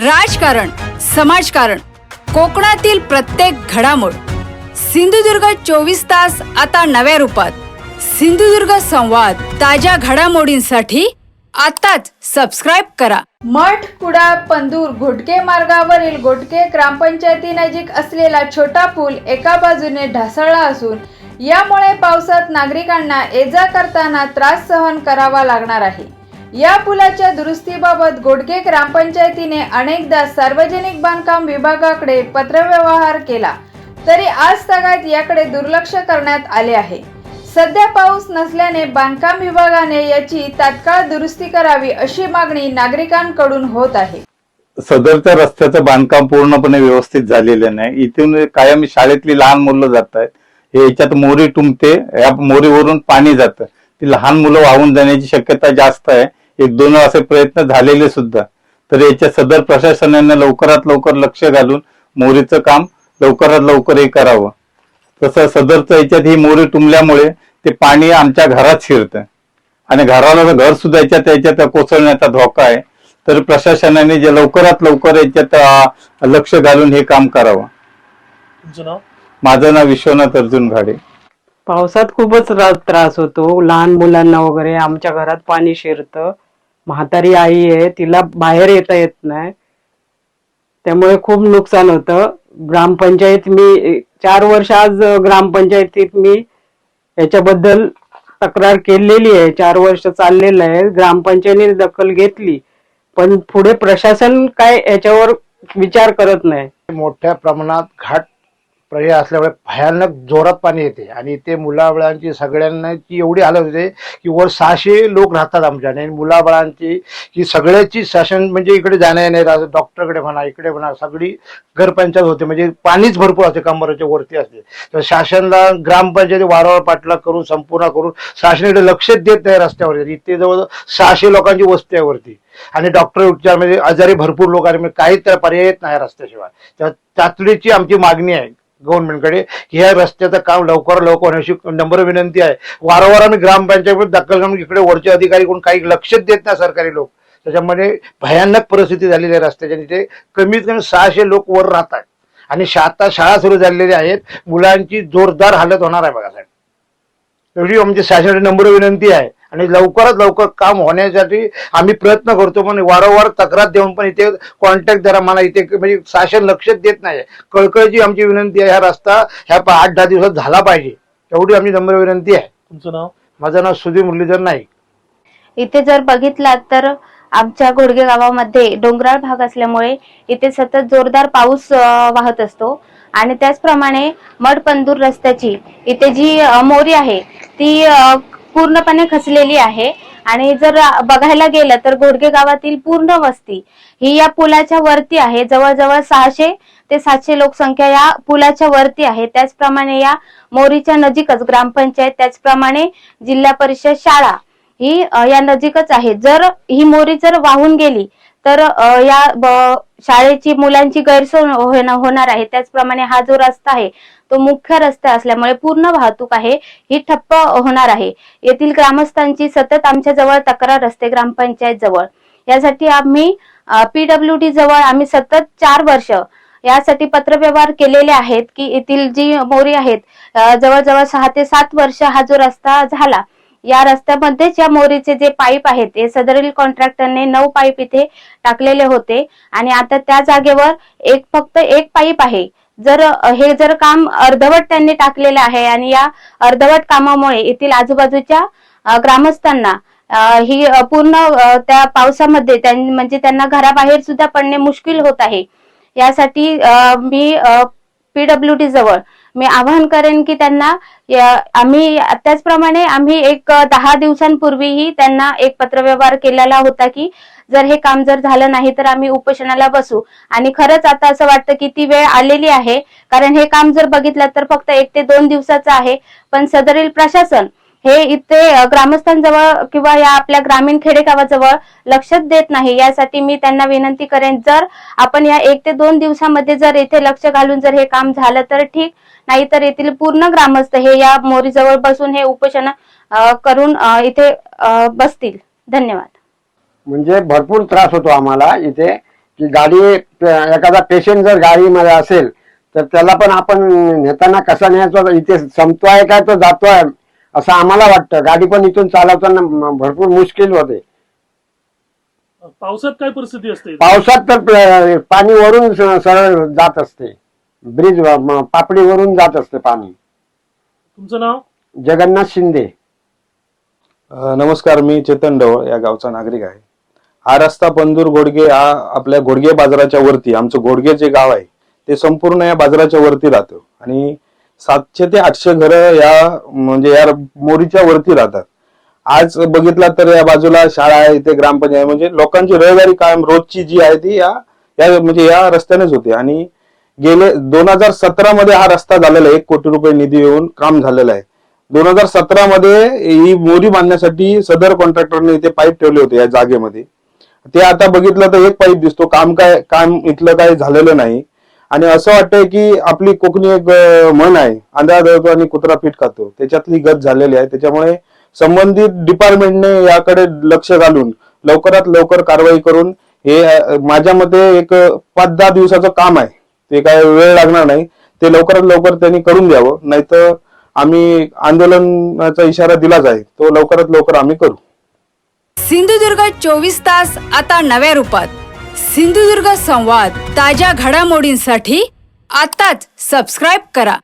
राजकारण, समाजकारण, कोकणातील प्रत्येक घडामोड. सिंधुदुर्ग 24 तास आता नव्या रूपात. सिंधुदुर्ग संवाद. ताज्या घडामोडींसाठी आताच सबस्क्राइब करा. मठ, कुडा, पंदूर, घोटके मार्गावरील घोटके ग्रामपंचायतीनजीक असलेला छोटा पूल एका बाजूने ढासळला असून यामुळे पावसात नागरिकांना ये-जा करताना त्रास सहन करावा लागणार आहे. या पुलाच्या दुरुस्तीबाबत घोटके ग्रामपंचायतीने अनेकदा सार्वजनिक बांधकाम विभागाकडे पत्रव्यवहार केला, तरी आजतागायत याकडे दुर्लक्ष करण्यात आले आहे. सध्या पाऊस नसल्याने बांधकाम विभागाने याची तात्काळ दुरुस्ती करावी अशी मागणी नागरिकांकडून होत आहे. सदरच्या रस्त्याचं बांधकाम पूर्णपणे व्यवस्थित झालेलं नाही. इथून कायम शाळेतली लहान मुलं जात आहेत. याच्यात मोरी तुंबते, या मोरीवरून पाणी जातं. ती लहान मुलं वाहून जाण्याची शक्यता जास्त आहे. 1-2 असे प्रयत्न झालेले सुद्धा. तर याच्या सदर प्रशासनाने लवकरात लवकर लक्ष घालून मोरीचं काम लवकरात लवकर हे करावं. तसं सदरचं याच्यात ही मोरी तुंबल्यामुळे ते पाणी आमच्या घरात शिरतं आणि घर सुद्धा याच्यात कोसळण्याचा धोका आहे. तर प्रशासनाने जे लवकरात लवकर याच्यात लक्ष घालून हे काम करावं. तुमचं नाव? माझं नाव विश्वनाथ अर्जुन घाडे. पावसात खूपच त्रास होतो. लहान मुलांना वगैरे आमच्या घरात पाणी शिरतं. म्हातारी आई आहे, तिला बाहेर येता येत नाही, त्यामुळे खूप नुकसान होतं. ग्रामपंचायत मी 4 वर्ष आज ग्रामपंचायतीत मी याच्याबद्दल तक्रार केलेली आहे. 4 वर्ष चाललेलं आहे. ग्रामपंचायतीने दखल घेतली, पण पुढे प्रशासन काय याच्यावर विचार करत नाही. मोठ्या प्रमाणात घाट प्रवाह असल्यामुळे भयानक जोरात पाणी येते आणि ते मुलाबाळांची सगळ्यांची एवढी हालत होते की वर 600 लोक राहतात आमच्या. आणि मुलाबाळांची की सगळ्याची शासन म्हणजे इकडे जाण्या येणे, डॉक्टरकडे म्हणा, इकडे म्हणा, सगळी घरपंचायत होते. म्हणजे पाणीच भरपूर असते, कंबरच्या वरती असते. तर शासनाला ग्रामपंचायती वारंवार पाठलाग करून संपूर्ण करून शासनाकडे लक्षच देत नाही रस्त्यावर. इथे जवळ 600 लोकांची वस्ती आहे वरती आणि डॉक्टर उपचार म्हणजे आजारी भरपूर लोक आहे. काही तर पर्याय नाही रस्त्याशिवाय. तातडीची आमची मागणी आहे गव्हर्नमेंटकडे की ह्या रस्त्याचं काम लवकर होण्याची नम्र विनंती आहे. वारंवार आम्ही ग्रामपंचायत दखल घेऊन इकडे वरचे अधिकारी कोण काही लक्षच देत नाही सरकारी लोक. त्याच्यामध्ये भयानक परिस्थिती झालेली आहे रस्त्याच्या. तिथे कमीत कमी 600 लोक वर राहतात आणि आता शाळा सुरू झालेली आहेत. मुलांची जोरदार हालत होणार आहे बघा साहेब. एवढी आमची शासनाची नम्र विनंती आहे आणि लवकरात लवकर काम होण्यासाठी आम्ही प्रयत्न करतो. पण वारंवार तक्रार देऊन पण इथे कॉन्टॅक्ट करा मला, इथे म्हणजे शासन लक्षच देत नाही. कळकळीची आमची विनंती आहे, हा रस्ता ह्या 8-10 दिवसात झाला पाहिजे, एवढी आमची नम्र विनंती आहे. तुमचं नाव? माझं नाव सुधीर मुरलीधर नाईक. इथे जर बघितलात तर आमच्या घोडगे गावामध्ये डोंगराळ भाग असल्यामुळे इथे सतत जोरदार पाऊस वाहत असतो आणि त्याचप्रमाणे मडपंदूर रस्त्याची इथे जी मोरी आहे ती पूर्णपणे खचलेली आहे. आणि जर बघायला गेलं तर घोडगे गावातील पूर्ण वस्ती ही या पुलाच्या वरती आहे. जवळजवळ 600 ते 700 लोकसंख्या या पुलाच्या वरती आहे. त्याचप्रमाणे या मोरीच्या नजीकच ग्रामपंचायत, त्याचप्रमाणे जिल्हा परिषद शाळा ही या नजीकच आहे. जर ही मोरी जर वाहून गेली तर या शाळेची मुलांची गैरसोय होणार आहे. त्याचप्रमाणे हा जो रस्ता आहे तो मुख्य रस्ता असल्यामुळे पूर्ण वाहतूक आहे ही ठप्प होणार आहे. येथील ग्रामस्थांची सतत आमच्या जवळ तक्रार असते ग्रामपंचायत जवळ. यासाठी आम्ही PWD जवळ आम्ही सतत 4 वर्ष यासाठी पत्रव्यवहार केलेले आहेत की येथील जी मोरी आहेत जवळजवळ 6 ते 7 वर्ष हा जो रस्ता झाला, या रस्त्यामध्येच या मोरीचे जे पाईप आहेत ते सदरील कॉन्ट्रॅक्टरने 9 पाईप इथे टाकलेले होते आणि आता त्या जागेवर फक्त एक पाईप आहे. हे जर काम अर्धवट त्यांनी टाकलेलं आहे आणि या अर्धवट कामामुळे येथील आजूबाजूच्या ग्रामस्थांना ही पूर्ण त्या पावसामध्ये म्हणजे त्यांना घराबाहेर सुद्धा पडणे मुश्किल होत आहे. यासाठी मी PWD जवळ मी आवाहन करेन की त्यांना त्याचप्रमाणे आम्ही 10 दिवसांपूर्वीही त्यांना एक पत्रव्यवहार केलेला होता की जर हे काम जर झालं नाही तर आम्ही उपोषणाला बसू. आणि खरंच आता असं वाटतं की ती वेळ आलेली आहे, कारण हे काम जर बघितलं तर फक्त 1 ते 2 दिवसाचं आहे. पण सदरील प्रशासन हे इथे ग्रामस्थांजवळ किंवा या आपल्या ग्रामीण खेडेगावाजवळ लक्षच देत नाही. यासाठी मी त्यांना विनंती करेन, जर आपण या 1 ते 2 दिवसामध्ये जर इथे लक्ष घालून जर हे काम झालं तर ठीक, नाहीतर येथील पूर्ण ग्रामस्थ हे या मोरीजवळ बसून हे उपोषण करून इथे बसतील. धन्यवाद. म्हणजे भरपूर त्रास होतो आम्हाला इथे. की गाडी एखादा पेशंट जर गाडीमध्ये असेल तर त्याला पण आपण नेताना कसा न्यायचा, इथे संपतोय काय तो जातोय असं आम्हाला वाटतं. गाडी पण इथून चालवताना भरपूर मुश्किल होते. पावसात काय परिस्थिती असते? पावसात तर पाणी वरून सरळ जात असते, ब्रिज पापडीवरून जात असते पाणी. तुमचं नाव? जगन्नाथ शिंदे. नमस्कार, मी चेतन ढवळ या गावचा नागरिक आहे. हा रस्ता पंदूर घोडगे हा आपल्या घोडगे बाजाराच्या वरती, आमचं घोडगे जे गाव आहे ते संपूर्ण या बाजाराच्या वरती राहतं आणि 700 ते 800 घरं या म्हणजे या मोरीच्या वरती राहतात. आज बघितला तर या बाजूला शाळा आहे, इथे ग्रामपंचायत, म्हणजे लोकांची रहदारी कायम रोजची जी आहे ती या म्हणजे या रस्त्यानेच होते. आणि गेले 2017 मध्ये हा रस्ता झालेला आहे, 1 कोटी रुपये निधी येऊन काम झालेलं आहे. 2017 मध्ये ही मोरी बांधण्यासाठी सदर कॉन्ट्रॅक्टरने इथे पाईप ठेवले होते या जागेमध्ये. ते आता बघितलं तर एक पाईप दिसतो, काम इथलं काही झालेलं नाही. आणि असं वाटतंय की आपली कोकणी एक म्हण आहे, आंधळा दळतो आणि कुत्रा पीठ खातो, त्याच्यातली गत झालेली आहे. त्याच्यामुळे संबंधित डिपार्टमेंटने याकडे लक्ष घालून लवकरात लवकर कारवाई करून हे माझ्या मते एक 5-10 दिवसाचं काम आहे, ते काय वेळ लागणार नाही, ते लवकरात लवकर त्यांनी करून द्यावं. नाहीतर आम्ही आंदोलनाचा इशारा दिलाच आहे, तो लवकरात लवकर आम्ही करू. सिंधुदुर्ग 24 तास आता नव्या रूपात. सिंधुदुर्ग संवाद ताज्या घडामोडींसाठी आताच सबस्क्राईब करा.